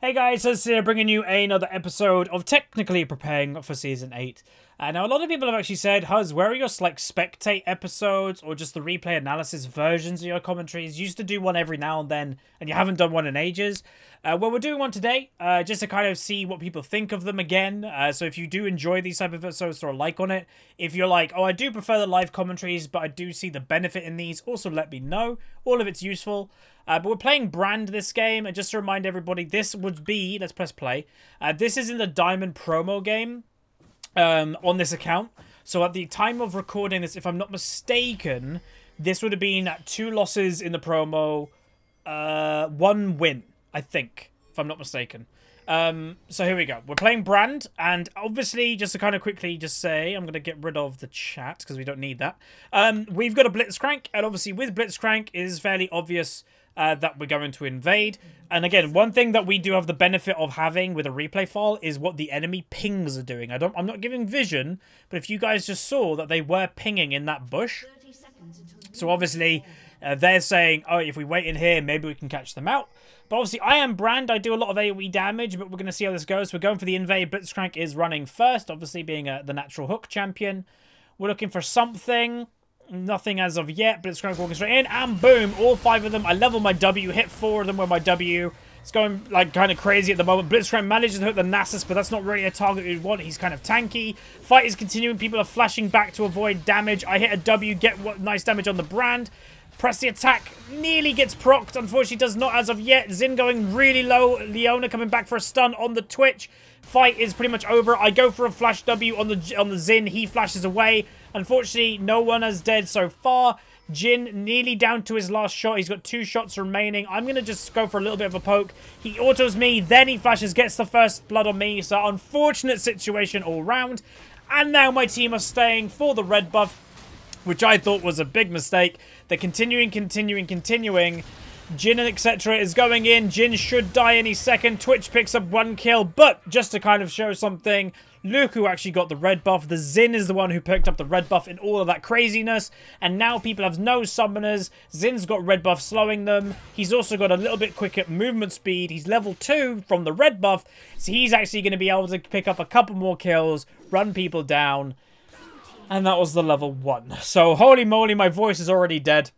Hey guys, Huzzy here, bringing you another episode of technically preparing for Season 8. Now, a lot of people have actually said, Huzz, where are your like spectate episodes or just the replay analysis versions of your commentaries? You used to do one every now and then, and you haven't done one in ages. Well, we're doing one today, just to kind of see what people think of them again. So if you do enjoy these type of episodes, throw a like on it. If you're like, oh, I do prefer the live commentaries, but I do see the benefit in these, also let me know. All of it's useful. But we're playing Brand this game, and just to remind everybody, this would be, let's press play, this is in the Diamond promo game on this account. So at the time of recording this, if I'm not mistaken, this would have been 2 losses in the promo, 1 win, I think, if I'm not mistaken. So here we go. We're playing Brand, and obviously, just to kind of quickly just say, I'm going to get rid of the chat, because we don't need that. We've got a Blitzcrank, and obviously with Blitzcrank, it is fairly obvious that we're going to invade. And again, one thing that we do have the benefit of having with a replay file is what the enemy pings are doing. I'm not giving vision, but if you guys just saw that they were pinging in that bush. So obviously, they're saying, oh, if we wait in here, maybe we can catch them out. But obviously, I am Brand. I do a lot of AoE damage, but we're going to see how this goes. We're going for the invade. Blitzcrank is running first, obviously being the natural hook champion. We're looking for something. Nothing as of yet. Blitzcrank walking straight in, and boom, all 5 of them. I level my W, hit 4 of them with my W. It's going like kind of crazy at the moment. Blitzcrank manages to hit the Nasus, but that's not really a target we'd want. He's kind of tanky. Fight is continuing. People are flashing back to avoid damage. I hit a W, get nice damage on the Brand. Press the attack, nearly gets procced. Unfortunately, does not as of yet. Zin going really low. Leona coming back for a stun on the Twitch. Fight is pretty much over. I go for a flash W on the Zin. He flashes away. Unfortunately, no one is dead so far. Jin nearly down to his last shot. He's got 2 shots remaining. I'm going to just go for a little bit of a poke. He autos me, then he flashes, gets the first blood on me. So, unfortunate situation all round. And now my team are staying for the red buff, which I thought was a big mistake. They're continuing. Jin and etc. is going in. Jin should die any second. Twitch picks up 1 kill. But just to kind of show something, SoloQ actually got the red buff. The Zin is the one who picked up the red buff in all of that craziness. And now people have no summoners. Zin's got red buff slowing them. He's also got a little bit quicker movement speed. He's level 2 from the red buff. So he's actually going to be able to pick up a couple more kills, run people down. And that was the level 1. So holy moly, my voice is already dead.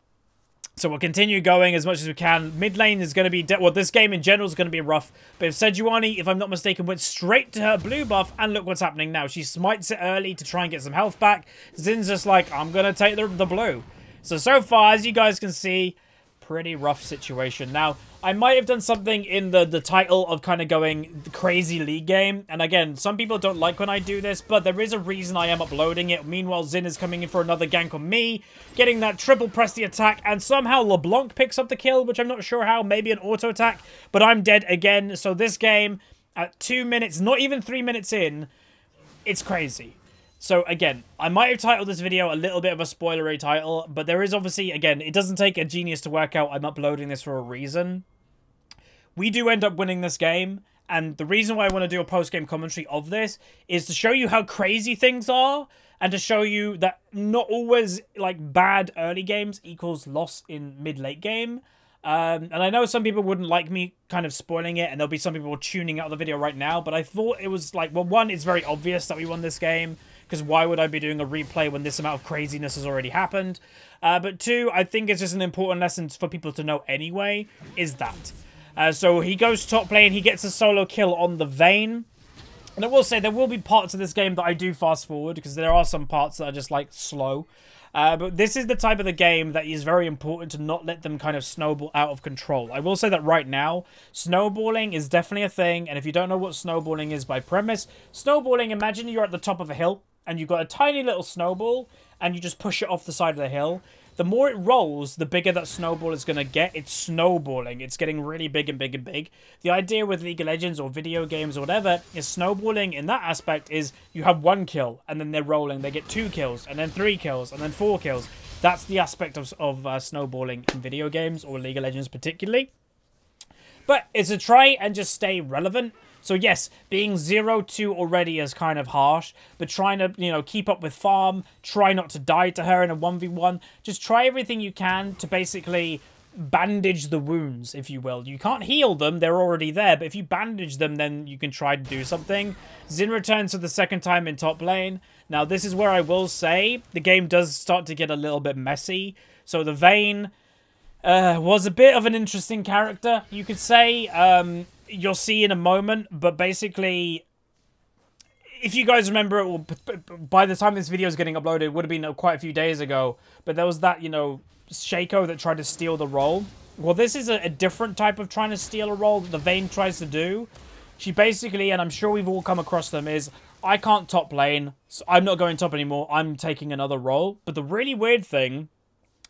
So we'll continue going as much as we can. Mid lane is going to be dead. Well, this game in general is going to be rough. But if Sejuani, if I'm not mistaken, went straight to her blue buff. And look what's happening now. She smites it early to try and get some health back. Zin's just like, I'm going to take the blue. So far, as you guys can see, pretty rough situation. Now, I might have done something in the title of kind of going the crazy league game. And again, some people don't like when I do this, but there is a reason I am uploading it. Meanwhile, Zin is coming in for another gank on me, getting that triple press the attack, and somehow LeBlanc picks up the kill, which I'm not sure how, maybe an auto attack, but I'm dead again. So this game, at 2 minutes, not even 3 minutes in, it's crazy. So, again, I might have titled this video a little bit of a spoilery title, but there is obviously, again, it doesn't take a genius to work out I'm uploading this for a reason. We do end up winning this game, and the reason why I want to do a post-game commentary of this is to show you how crazy things are, and to show you that not always, like, bad early games equals loss in mid-late game. And I know some people wouldn't like me kind of spoiling it, and there'll be some people tuning out of the video right now, but I thought it was like, well, one, it's very obvious that we won this game, because why would I be doing a replay when this amount of craziness has already happened? But 2, I think it's just an important lesson for people to know anyway, is that. So he goes top lane, he gets a solo kill on the Vayne. And I will say, there will be parts of this game that I do fast forward, because there are some parts that are just, like, slow. But this is the type of the game that is very important to not let them kind of snowball out of control. I will say that right now, snowballing is definitely a thing. And if you don't know what snowballing is by premise, snowballing, imagine you're at the top of a hill and you've got a tiny little snowball and you just push it off the side of the hill. The more it rolls, the bigger that snowball is going to get. It's snowballing. It's getting really big and big and big. The idea with League of Legends or video games or whatever is snowballing in that aspect is you have 1 kill and then they're rolling. They get 2 kills and then 3 kills and then 4 kills. That's the aspect of snowballing in video games or League of Legends particularly. But it's a try and just stay relevant. So yes, being 0-2 already is kind of harsh, but trying to, you know, keep up with farm, try not to die to her in a 1v1. Just try everything you can to basically bandage the wounds, if you will. You can't heal them, they're already there, but if you bandage them, then you can try to do something. Xin returns for the second time in top lane. Now, this is where I will say the game does start to get a little bit messy. So the Vayne was a bit of an interesting character, you could say. You'll see in a moment, but basically, if you guys remember, by the time this video is getting uploaded, it would have been quite a few days ago, but there was that, you know, Shaco that tried to steal the role. Well, this is a different type of trying to steal a role that the Vayne tries to do. She basically, and I'm sure we've all come across them, is, I can't top lane, so I'm not going top anymore, I'm taking another role. But the really weird thing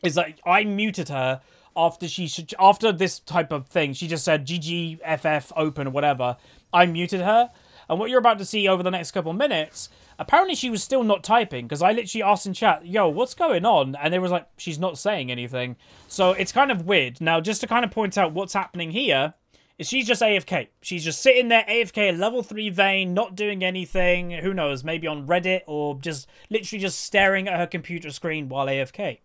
is that I muted her after this type of thing. She just said GG, FF, open, or whatever. I muted her. And what you're about to see over the next couple of minutes, apparently she was still not typing, because I literally asked in chat, yo, what's going on? And they was like, she's not saying anything. So it's kind of weird. Now, just to kind of point out what's happening here, is she's just AFK. She's just sitting there, AFK, level 3 Vayne, not doing anything. Who knows, maybe on Reddit, or just literally just staring at her computer screen while AFK.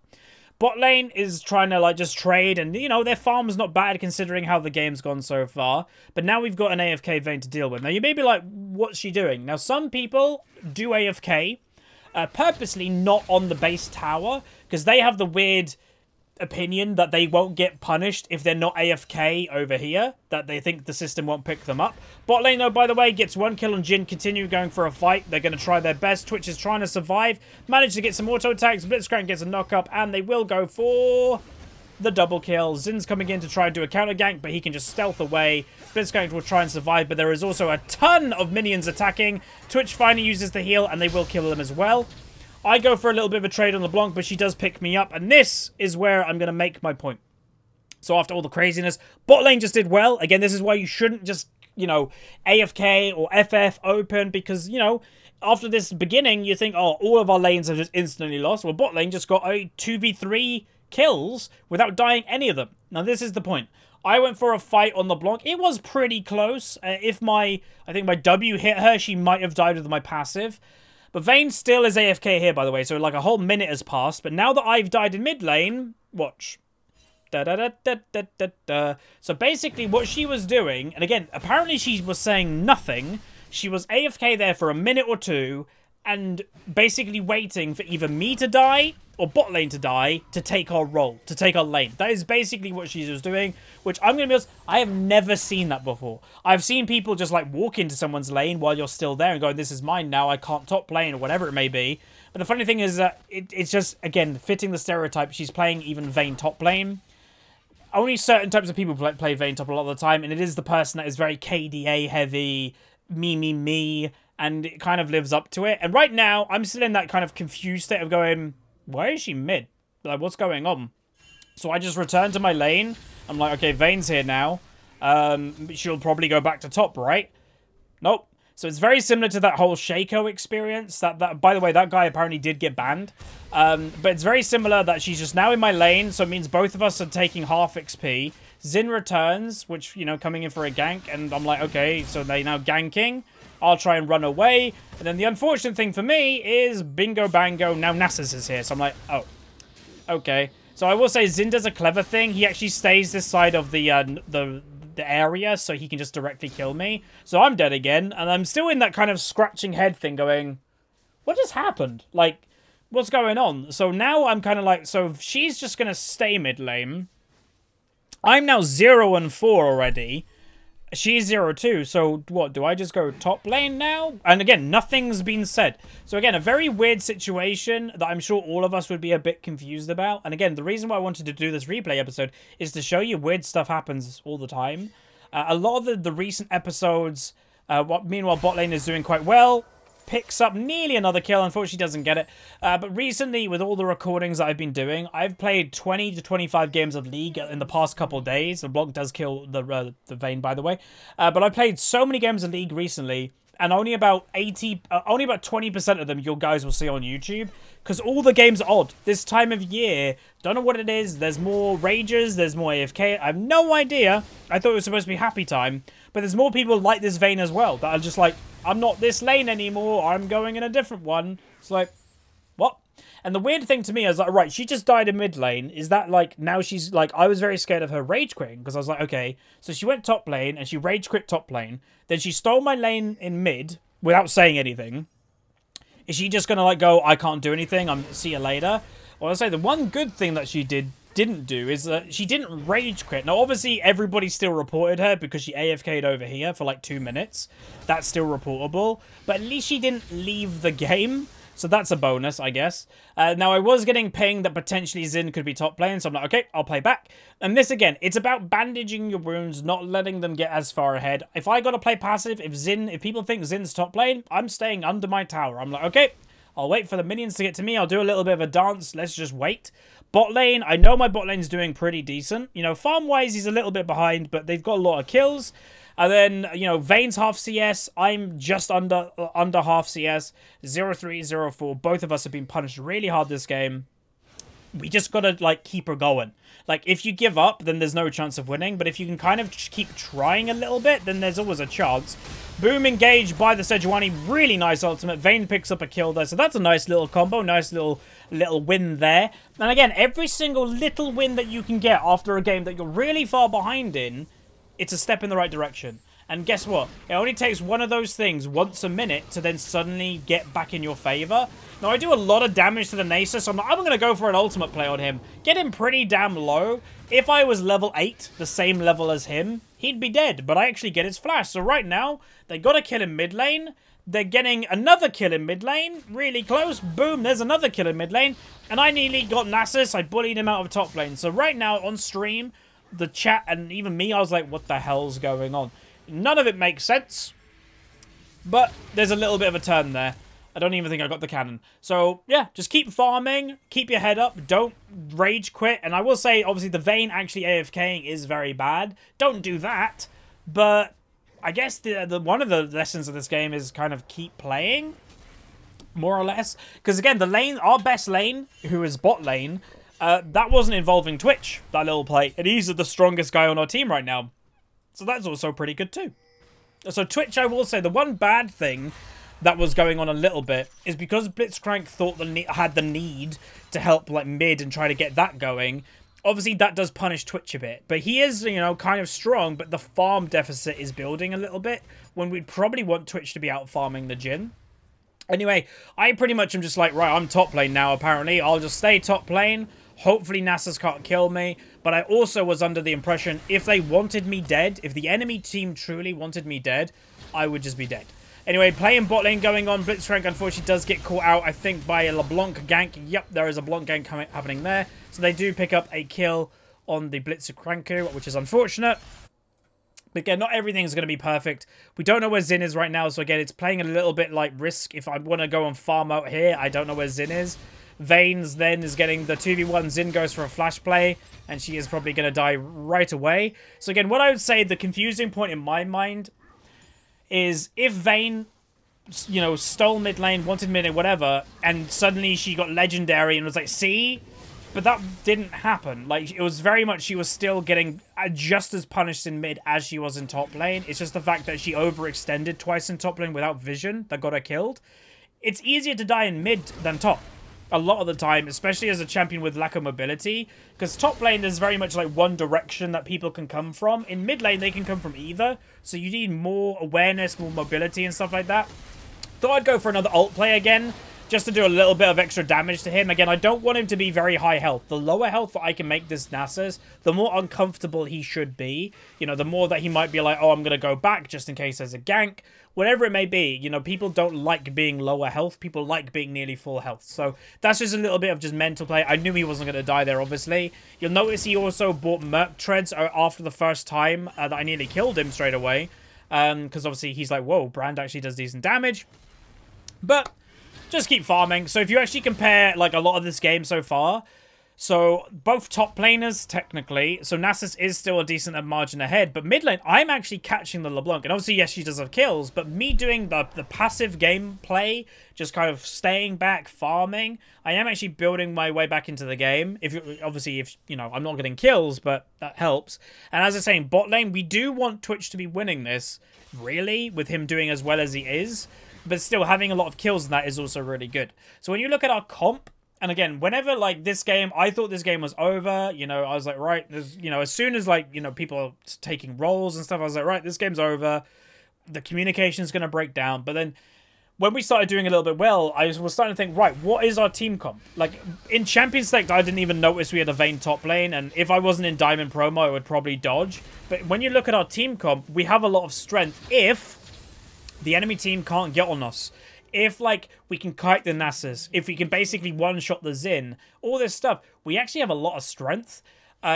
Bot lane is trying to, like, just trade, and, you know, their farm's not bad considering how the game's gone so far. But now we've got an AFK Vayne to deal with. Now, you may be like, what's she doing? Now, some people do AFK, purposely not on the base tower, because they have the weird opinion that they won't get punished if they're not AFK over here, that they think the system won't pick them up. Bot lane, though, by the way, gets 1 kill on Jhin, continue going for a fight. They're going to try their best. Twitch is trying to survive, manage to get some auto attacks. Blitzcrank gets a knock up, and they will go for the double kill. Zin's coming in to try and do a counter gank, but he can just stealth away. Blitzcrank will try and survive, but there is also a ton of minions attacking. Twitch finally uses the heal, and they will kill them as well. I go for a little bit of a trade on LeBlanc, but she does pick me up. And this is where I'm going to make my point. So after all the craziness, bot lane just did well. Again, this is why you shouldn't just, you know, AFK or FF open. Because, you know, after this beginning, you think, oh, all of our lanes have just instantly lost. Well, bot lane just got a 2v3 kills without dying any of them. Now, this is the point. I went for a fight on LeBlanc. It was pretty close. I think my W hit her, she might have died with my passive. But Vayne still is AFK here, by the way, so like a whole minute has passed. But now that I've died in mid lane, watch. So basically what she was doing, and again, apparently she was saying nothing. She was AFK there for a minute or two, and basically waiting for either me to die or bot lane to die to take our role, to take our lane. That is basically what she was doing, which I'm going to be honest, I have never seen that before. I've seen people just like walk into someone's lane while you're still there and go, this is mine now, I can't top lane or whatever it may be. But the funny thing is that it's just, again, fitting the stereotype. She's playing even Vayne top lane. Only certain types of people play Vayne top a lot of the time, and it is the person that is very KDA heavy, me, and it kind of lives up to it. And right now, I'm still in that kind of confused state of going, why is she mid? Like, what's going on? So I just return to my lane. I'm like, okay, Vayne's here now. She'll probably go back to top, right? Nope. So it's very similar to that whole Shaco experience. That by the way, that guy apparently did get banned. But it's very similar that she's just now in my lane. So it means both of us are taking half XP. Xin returns, which, you know, coming in for a gank. And I'm like, okay, so they now ganking. I'll try and run away. And then the unfortunate thing for me is bingo bango. Now Nasus is here. So I'm like, oh, okay. So I will say Xin does a clever thing. He actually stays this side of the area so he can just directly kill me. So I'm dead again. And I'm still in that kind of scratching head thing going, what just happened? Like, what's going on? So now I'm kind of like, so she's just going to stay mid lane. I'm now 0-4 already. She's 0-2, so what, do I just go top lane now? And again, nothing's been said. So again, a very weird situation that I'm sure all of us would be a bit confused about. And again, the reason why I wanted to do this replay episode is to show you weird stuff happens all the time. A lot of the recent episodes, meanwhile bot lane is doing quite well. Picks up nearly another kill. Unfortunately, doesn't get it. But recently, with all the recordings that I've been doing, I've played 20 to 25 games of League in the past couple of days. The block does kill the Vayne, by the way. But I played so many games of League recently, and only about 20% of them you guys will see on YouTube, because all the games are odd. This time of year, don't know what it is. There's more Ragers, there's more AFK. I have no idea. I thought it was supposed to be happy time, but there's more people like this Vayne as well that are just like, I'm not this lane anymore, I'm going in a different one. It's like, what? And the weird thing to me is like, right, she just died in mid lane. Is that like, now she's like, I was very scared of her rage quitting because I was like, okay, so she went top lane and she rage quit top lane. Then she stole my lane in mid without saying anything. Is she just going to like go, I can't do anything, see you later? Well, I'll say the one good thing that she didn't do is that she didn't rage quit. Now, obviously, everybody still reported her because she AFK'd over here for like 2 minutes. That's still reportable. But at least she didn't leave the game. So that's a bonus, I guess. Now, I was getting pinged that potentially Xin could be top lane, so I'm like, okay, I'll play back. And this, again, it's about bandaging your wounds, not letting them get as far ahead. If I got to play passive, if people think Xin's top lane, I'm staying under my tower. I'm like, okay, I'll wait for the minions to get to me. I'll do a little bit of a dance. Let's just wait. Bot lane, I know my bot lane's doing pretty decent. You know, farm-wise, he's a little bit behind, but they've got a lot of kills. And then, you know, Vayne's half CS. I'm just under half CS. 0-3, 0-4. Both of us have been punished really hard this game. We just gotta, like, keep her going. Like, if you give up, then there's no chance of winning. But if you can kind of keep trying a little bit, then there's always a chance. Boom engaged by the Sejuani. Really nice ultimate. Vayne picks up a kill there. So that's a nice little combo. Nice little win there. And again, every single little win that you can get after a game that you're really far behind in, it's a step in the right direction. And guess what? It only takes one of those things once a minute to then suddenly get back in your favor. Now, I do a lot of damage to the Nasus, so I'm going to go for an ultimate play on him. Get him pretty damn low. If I was level 8, the same level as him, he'd be dead. But I actually get his flash. So right now, they got a kill in mid lane. They're getting another kill in mid lane. Really close. Boom, there's another kill in mid lane. And I nearly got Nasus. I bullied him out of top lane. So right now, on stream, the chat and even me, I was like, what the hell's going on? None of it makes sense. But there's a little bit of a turn there. I don't even think I got the cannon. So, yeah, just keep farming. Keep your head up. Don't rage quit. And I will say, obviously, the Vayne actually AFKing is very bad. Don't do that. But I guess the one of the lessons of this game is kind of keep playing, more or less. Because, again, the lane, our best lane, who is bot lane, that wasn't involving Twitch, that little play. And he's the strongest guy on our team right now. So that's also pretty good, too. So Twitch, I will say, the one bad thing that was going on a little bit is because Blitzcrank thought had the need to help like mid and try to get that going. Obviously, that does punish Twitch a bit. But he is, you know, kind of strong, but the farm deficit is building a little bit when we'd probably want Twitch to be out farming the Jhin. Anyway, I pretty much am just like, right, I'm top lane now, apparently. I'll just stay top lane. Hopefully, Nasus can't kill me. But I also was under the impression if they wanted me dead, if the enemy team truly wanted me dead, I would just be dead. Anyway, playing bot lane going on. Blitzcrank, unfortunately, does get caught out, I think, by a LeBlanc gank. Yep, there is a Blanc gank happening there. So they do pick up a kill on the Blitzcrank, which is unfortunate. But again, not everything's going to be perfect. We don't know where Xin is right now. So again, it's playing a little bit like Risk. If I want to go and farm out here, I don't know where Xin is. Vayne's then is getting the 2v1. Xin goes for a flash play, and she is probably going to die right away. So again, what I would say, the confusing point in my mind is if Vayne, you know, stole mid lane, wanted mid lane, whatever, and suddenly she got legendary and was like, see? But that didn't happen. Like, it was very much, she was still getting just as punished in mid as she was in top lane. It's just the fact that she overextended twice in top lane without vision that got her killed. It's easier to die in mid than top. A lot of the time, especially as a champion with lack of mobility. Because top lane, there's very much like one direction that people can come from. In mid lane, they can come from either. So you need more awareness, more mobility and stuff like that. Thought I'd go for another ult play again, just to do a little bit of extra damage to him. Again, I don't want him to be very high health. The lower health that I can make this Nasus, the more uncomfortable he should be. You know, the more that he might be like, oh, I'm going to go back just in case there's a gank. Whatever it may be, you know, people don't like being lower health. People like being nearly full health. So that's just a little bit of just mental play. I knew he wasn't going to die there, obviously. You'll notice he also bought Merc Treads after the first time that I nearly killed him straight away. Because obviously he's like, whoa, Brand actually does decent damage. But just keep farming. So if you actually compare like a lot of this game so far, so both top laners technically, so Nasus is still a decent margin ahead, but mid lane I'm actually catching the LeBlanc, and obviously yes, she does have kills, but me doing the passive gameplay, just kind of staying back, farming, I am actually building my way back into the game. Obviously if you know, I'm not getting kills, but that helps. And as I say, in bot lane, we do want Twitch to be winning this, really, with him doing as well as he is. But still, having a lot of kills in that is also really good. So when you look at our comp, And again, whenever, like, this game, I thought this game was over, you know, I was like, right, there's, you know, as soon as, like, you know, people are taking roles and stuff, I was like, right, this game's over. The communication's going to break down. But then when we started doing a little bit well, I was starting to think, right, what is our team comp? Like, in Champion Select, I didn't even notice we had a Vayne top lane, and if I wasn't in Diamond Promo, I would probably dodge. But when you look at our team comp, we have a lot of strength if the enemy team can't get on us. If, like, we can kite the Nasus, if we can basically one-shot the Xin, all this stuff, we actually have a lot of strength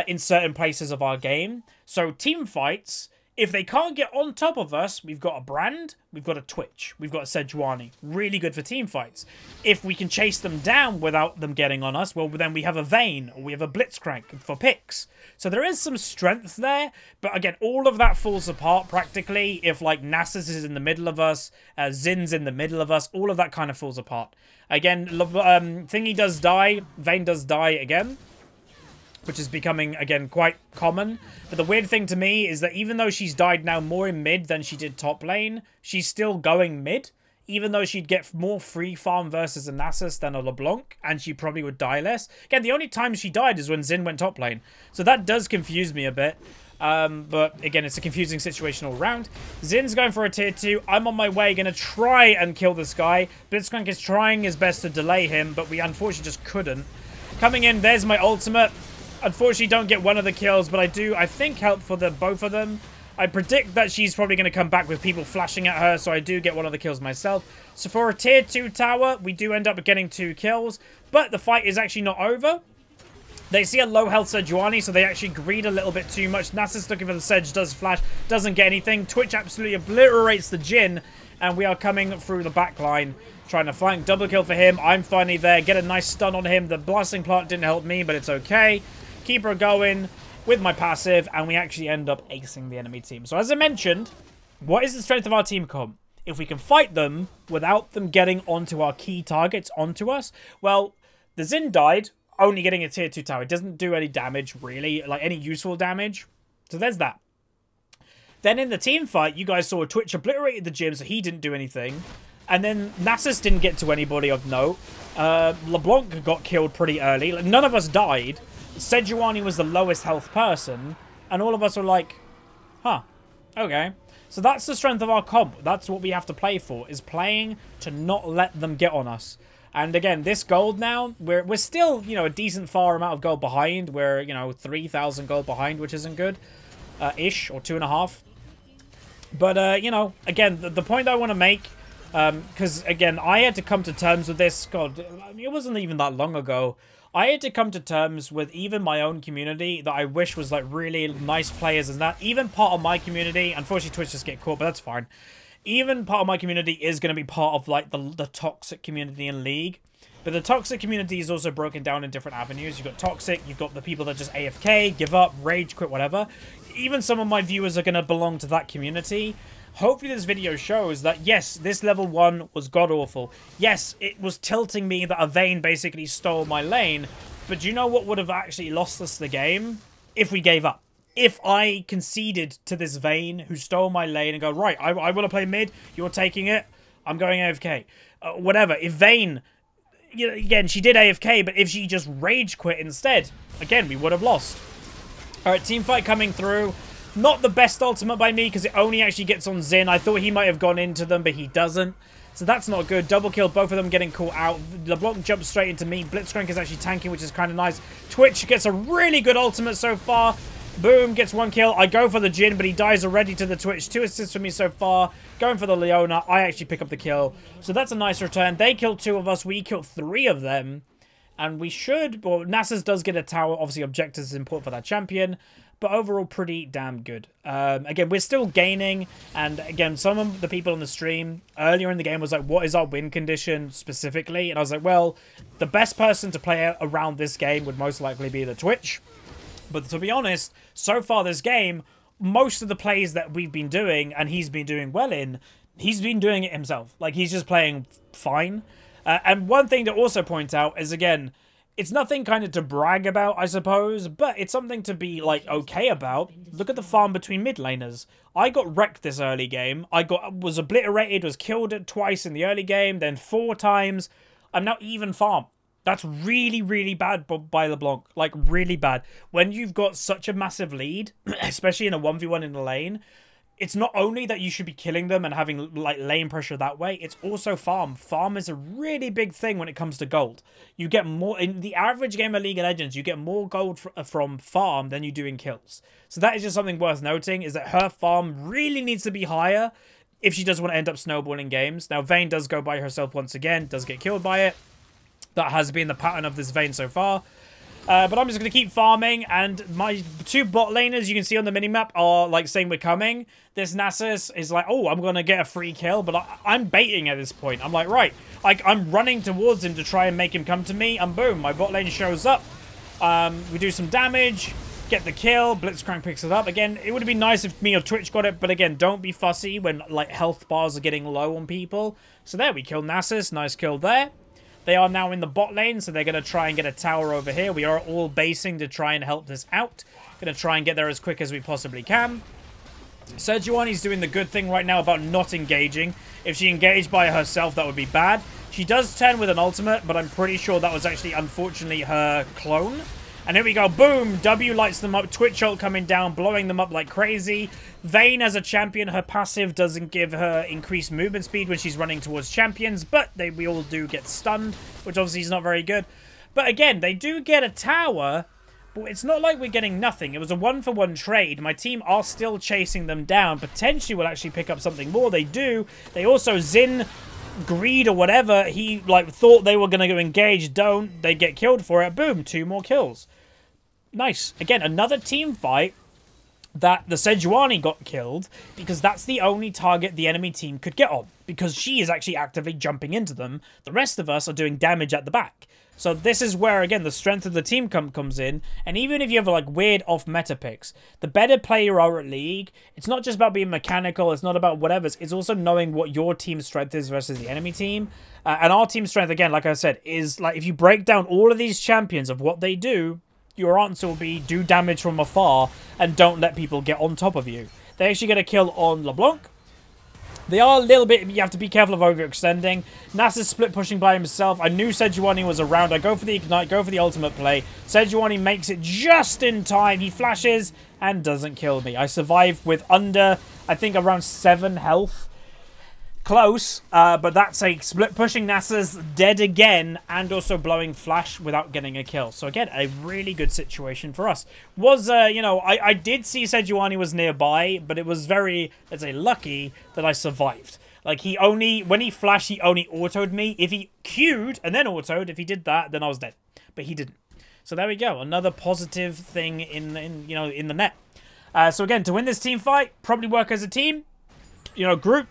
in certain places of our game. So team fights, if they can't get on top of us, we've got a Brand, we've got a Twitch, we've got a Sejuani. Really good for team fights. If we can chase them down without them getting on us, well, then we have a Vayne, or we have a Blitzcrank for picks. So there is some strength there, but again, all of that falls apart practically if, like, Nasus is in the middle of us, Xin's in the middle of us, all of that kind of falls apart. Again, Thingy does die, Vayne does die again, which is becoming, again, quite common. But the weird thing to me is that even though she's died now more in mid than she did top lane, she's still going mid, even though she'd get more free farm versus a Nasus than a LeBlanc, and she probably would die less. Again, the only time she died is when Xin went top lane. So that does confuse me a bit. But again, it's a confusing situation all round. Xin's going for a tier 2. I'm on my way, going to try and kill this guy. Blitzcrank is trying his best to delay him, but we unfortunately just couldn't. Coming in, there's my ultimate. Unfortunately, don't get one of the kills, but I do, I think, help for the both of them. I predict that she's probably going to come back with people flashing at her, so I do get one of the kills myself. So for a tier 2 tower, we do end up getting 2 kills, but the fight is actually not over. They see a low health Sejuani, so they actually greed a little bit too much. Nasus looking for the Sedge, does flash, doesn't get anything. Twitch absolutely obliterates the Jhin, and we are coming through the back line, trying to flank. Double kill for him. I'm finally there. Get a nice stun on him. The blasting plant didn't help me, but it's okay. Keep her going with my passive, and we actually end up acing the enemy team. So as I mentioned, what is the strength of our team comp? If we can fight them without them getting onto our key targets, onto us, well, the Xin died, only getting a tier 2 tower. It doesn't do any damage, really, like any useful damage. So there's that. Then in the team fight, you guys saw Twitch obliterated the gym, so he didn't do anything. And then Nasus didn't get to anybody of note. LeBlanc got killed pretty early. Like, none of us died. Sejuani was the lowest health person, and all of us were like, huh, okay. So that's the strength of our comp. That's what we have to play for, is playing to not let them get on us. And again, this gold now, we're still, you know, a decent far amount of gold behind. We're, you know, 3,000 gold behind, which isn't good, ish, or 2.5. But, you know, again, the point I want to make, because, again, I had to come to terms with this. God, I mean, it wasn't even that long ago. I had to come to terms with even my own community that I wish was, like, really nice players and that. Even part of my community, unfortunately Twitch just get caught, but that's fine. Even part of my community is going to be part of, like, the toxic community in League. But the toxic community is also broken down in different avenues. You've got toxic, you've got the people that just AFK, give up, rage quit, whatever. Even some of my viewers are going to belong to that community. Hopefully this video shows that, yes, this level 1 was god-awful. Yes, it was tilting me that a Vayne basically stole my lane. But do you know what would have actually lost us the game? If we gave up. If I conceded to this Vayne who stole my lane and go, right, I want to play mid, you're taking it, I'm going AFK. Whatever. If Vayne, you know, again, she did AFK, but if she just rage quit instead, again, we would have lost. Alright, teamfight coming through. Not the best ultimate by me, because it only actually gets on Xin. I thought he might have gone into them, but he doesn't. So that's not good. Double kill, both of them getting caught out. LeBlanc jumps straight into me. Blitzcrank is actually tanking, which is kind of nice. Twitch gets a really good ultimate so far. Boom, gets 1 kill. I go for the Jhin, but he dies already to the Twitch. 2 assists for me so far. Going for the Leona. I actually pick up the kill. So that's a nice return. They killed 2 of us. We killed 3 of them. And we should... Well, Nasus does get a tower. Obviously, objectives is important for that champion. But overall, pretty damn good. Again, we're still gaining. And again, some of the people on the stream earlier in the game was like, what is our win condition specifically? And I was like, well, the best person to play around this game would most likely be the Twitch. But to be honest, so far this game, most of the plays that we've been doing, and he's been doing well in, he's been doing it himself. Like, he's just playing fine. And one thing to also point out is, again, it's nothing kind of to brag about, I suppose, but it's something to be, like, okay about. Look at the farm between mid laners. I got wrecked this early game. Was obliterated, was killed twice in the early game, then 4 times. I'm now even farm. That's really, really bad by LeBlanc. Like, really bad. When you've got such a massive lead, especially in a 1v1 in the lane, it's not only that you should be killing them and having, like, lane pressure that way, it's also farm. Farm is a really big thing when it comes to gold. You get more... In the average game of League of Legends, you get more gold from farm than you do in kills. So that is just something worth noting, is that her farm really needs to be higher if she does want to end up snowballing games. Now, Vayne does go by herself once again, does get killed by it. That has been the pattern of this Vayne so far. But I'm just going to keep farming, and my 2 bot laners you can see on the minimap are, like, saying we're coming. This Nasus is like, oh, I'm going to get a free kill, but I'm baiting at this point. I'm like, right, I'm running towards him to try and make him come to me, and boom, my bot lane shows up. We do some damage, get the kill, Blitzcrank picks it up. Again, it would have been nice if me or Twitch got it, but again, don't be fussy when, like, health bars are getting low on people. So there, we killed Nasus, nice kill there. They are now in the bot lane, so they're going to try and get a tower over here. We are all basing to try and help this out. Going to try and get there as quick as we possibly can. Sejuani's doing the good thing right now about not engaging. If she engaged by herself, that would be bad. She does turn with an ultimate, but I'm pretty sure that was actually, unfortunately, her clone. And here we go. Boom! W lights them up. Twitch ult coming down, blowing them up like crazy. Vayne as a champion, her passive doesn't give her increased movement speed when she's running towards champions, but we all do get stunned, which obviously is not very good. But again, they do get a tower, but it's not like we're getting nothing. It was a 1-for-1 trade. My team are still chasing them down. Potentially will actually pick up something more. They do. They also Xin... greed or whatever, he like thought they were going to go engage, don't, they get killed for it, boom, 2 more kills. Nice. Again, another team fight that the Sejuani got killed because that's the only target the enemy team could get on, because she is actually actively jumping into them. The rest of us are doing damage at the back. So this is where, again, the strength of the team comes in. And even if you have, like, weird off-meta picks, the better player you are at League, it's not just about being mechanical, it's not about whatever, it's also knowing what your team's strength is versus the enemy team. And our team's strength, again, like I said, is, like, if you break down all of these champions of what they do, your answer will be do damage from afar and don't let people get on top of you. They actually get a kill on LeBlanc. They are a little bit... You have to be careful of overextending. Nasus split pushing by himself. I knew Sejuani was around. I go for the ignite, go for the ultimate play. Sejuani makes it just in time. He flashes and doesn't kill me. I survive with under, I think, around 7 health. Close, but that's a split pushing Nasus dead again and also blowing flash without getting a kill. So again, a really good situation for us. Was, you know, I did see Sejuani was nearby, but it was very, let's say, lucky that I survived. Like, he only, when he flashed, he only autoed me. If he queued and then autoed, if he did that, then I was dead. But he didn't. So there we go. Another positive thing in the net. So again, to win this team fight, probably work as a team. You know, group.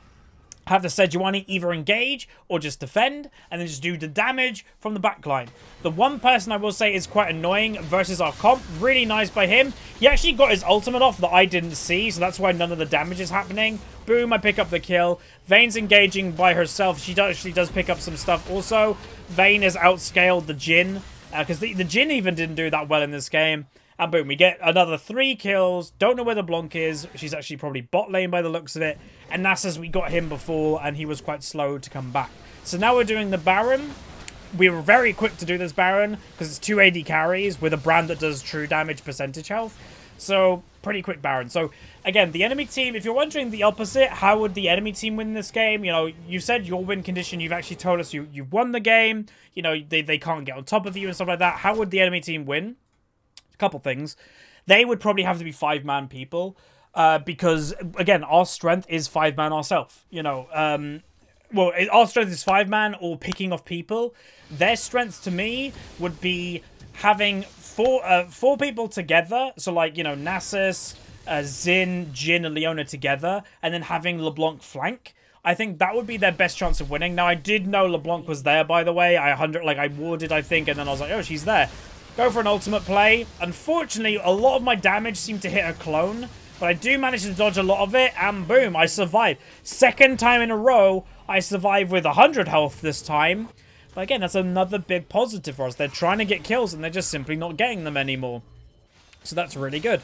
Have the Sejuani either engage or just defend, and then just do the damage from the backline. The one person I will say is quite annoying versus our comp, really nice by him. He actually got his ultimate off that I didn't see, so that's why none of the damage is happening. Boom, I pick up the kill. Vayne's engaging by herself. She actually does pick up some stuff also. Vayne has outscaled the Jhin, because the Jhin even didn't do that well in this game. And boom, we get another 3 kills. Don't know where the Blanc is. She's actually probably bot lane by the looks of it. And Nasus, we got him before, and he was quite slow to come back. So now we're doing the Baron. We were very quick to do this Baron, because it's 2 AD carries with a brand that does true damage percentage health. So, pretty quick Baron. So, again, the enemy team, if you're wondering the opposite, how would the enemy team win this game? You know, you said your win condition, you've actually told us you've won the game. You know, they can't get on top of you and stuff like that. How would the enemy team win? Couple things. They would probably have to be 5-man people because, again, our strength is 5-man ourselves. You know, well, our strength is 5-man or picking off people. Their strength to me would be having four people together. So, like, you know, Nasus, Xin, Jhin, and Leona together, and then having LeBlanc flank. I think that would be their best chance of winning. Now, I did know LeBlanc was there, by the way. I warded, I think, and then I was like, oh, she's there. Go for an ultimate play. Unfortunately, a lot of my damage seemed to hit a clone, but I do manage to dodge a lot of it, and boom, I survived. Second time in a row, I survived with 100 health this time. But again, that's another big positive for us. They're trying to get kills, and they're just simply not getting them anymore. So that's really good.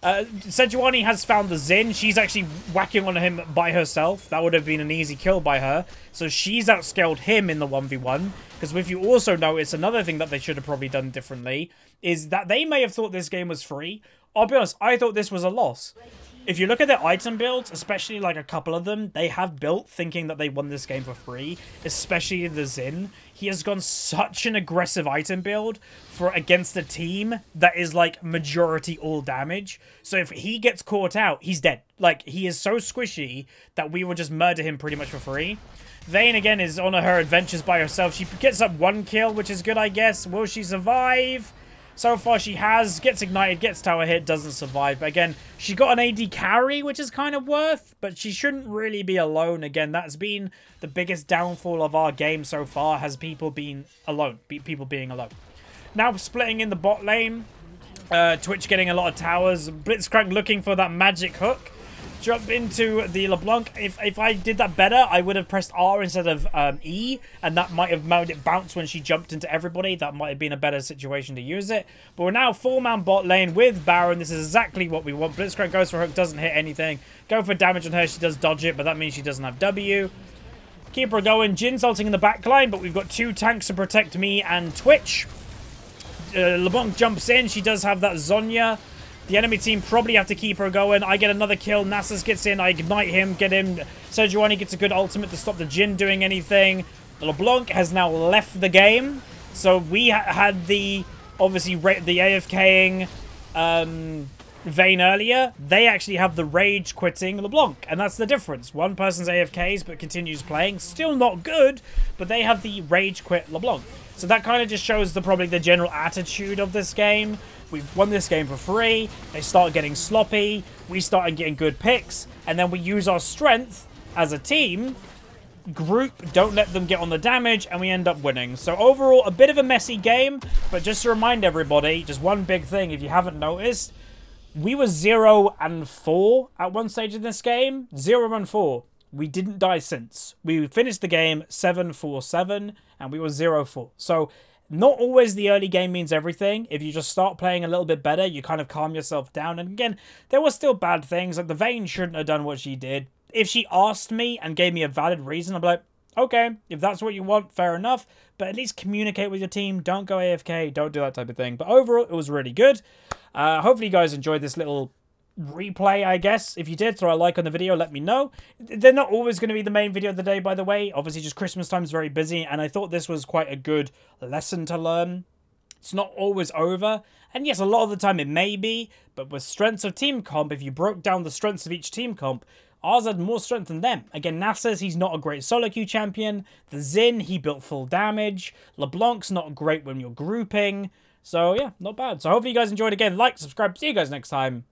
Sejuani has found the Xin. She's actually whacking on him by herself. That would have been an easy kill by her. So she's outscaled him in the 1v1. Because if you also notice, another thing that they should have probably done differently is that they may have thought this game was free. I'll be honest, I thought this was a loss. If you look at their item builds, especially like a couple of them, they have built thinking that they won this game for free, especially the Xin. He has gone such an aggressive item build for against a team that is like majority all damage. So if he gets caught out, he's dead. Like, he is so squishy that we will just murder him pretty much for free. Vayne, again, is on her adventures by herself. She gets up 1 kill, which is good, I guess. Will she survive? So far, she has. Gets ignited, gets tower hit, doesn't survive. But again, she got an AD carry, which is kind of worth. But she shouldn't really be alone. Again, that's been the biggest downfall of our game so far, has people being alone. People being alone. Now, splitting in the bot lane. Twitch getting a lot of towers. Blitzcrank looking for that magic hook. Jump into the LeBlanc. If I did that better, I would have pressed R instead of E, and that might have made it bounce when she jumped into everybody. That might have been a better situation to use it. But we're now 4-man bot lane with Baron. This is exactly what we want. Blitzcrank goes for hook, doesn't hit anything. Go for damage on her. She does dodge it, but that means she doesn't have W. Keep her going. Jin's ulting in the back line, but we've got 2 tanks to protect me and Twitch. LeBlanc jumps in. She does have that Zonya. The enemy team probably have to keep her going. I get another kill. Nasus gets in. I ignite him. Get him. Sejuani gets a good ultimate to stop the Jhin doing anything. LeBlanc has now left the game. So we had the, obviously, the AFKing Vayne earlier. They actually have the rage quitting LeBlanc. And that's the difference. One person's AFKs but continues playing. Still not good, but they have the rage quit LeBlanc. So that kind of just shows probably the general attitude of this game. We've won this game for free. They start getting sloppy. We started getting good picks. And then we use our strength as a team. Group, don't let them get on the damage. And we end up winning. So overall, a bit of a messy game. But just to remind everybody, just one big thing, if you haven't noticed. We were 0-4 at one stage in this game. 0-4. We didn't die since. We finished the game 7-4-7. And we were 0-4. So not always the early game means everything. If you just start playing a little bit better, you kind of calm yourself down. And again, there were still bad things. Like the Vayne shouldn't have done what she did. If she asked me and gave me a valid reason, I'd be like, okay, if that's what you want, fair enough. But at least communicate with your team. Don't go AFK. Don't do that type of thing. But overall, it was really good. Hopefully you guys enjoyed this little replay, I guess. If you did, throw a like on the video, let me know. They're not always going to be the main video of the day, by the way. Obviously, just Christmas time is very busy, and I thought this was quite a good lesson to learn. It's not always over, and yes, a lot of the time it may be, but with strengths of team comp, if you broke down the strengths of each team comp, ours had more strength than them. Again, Nasus, he's not a great SoloQ champion. The Xin, he built full damage. LeBlanc's not great when you're grouping. So yeah, not bad. So hopefully you guys enjoyed. Again, like, subscribe. See you guys next time.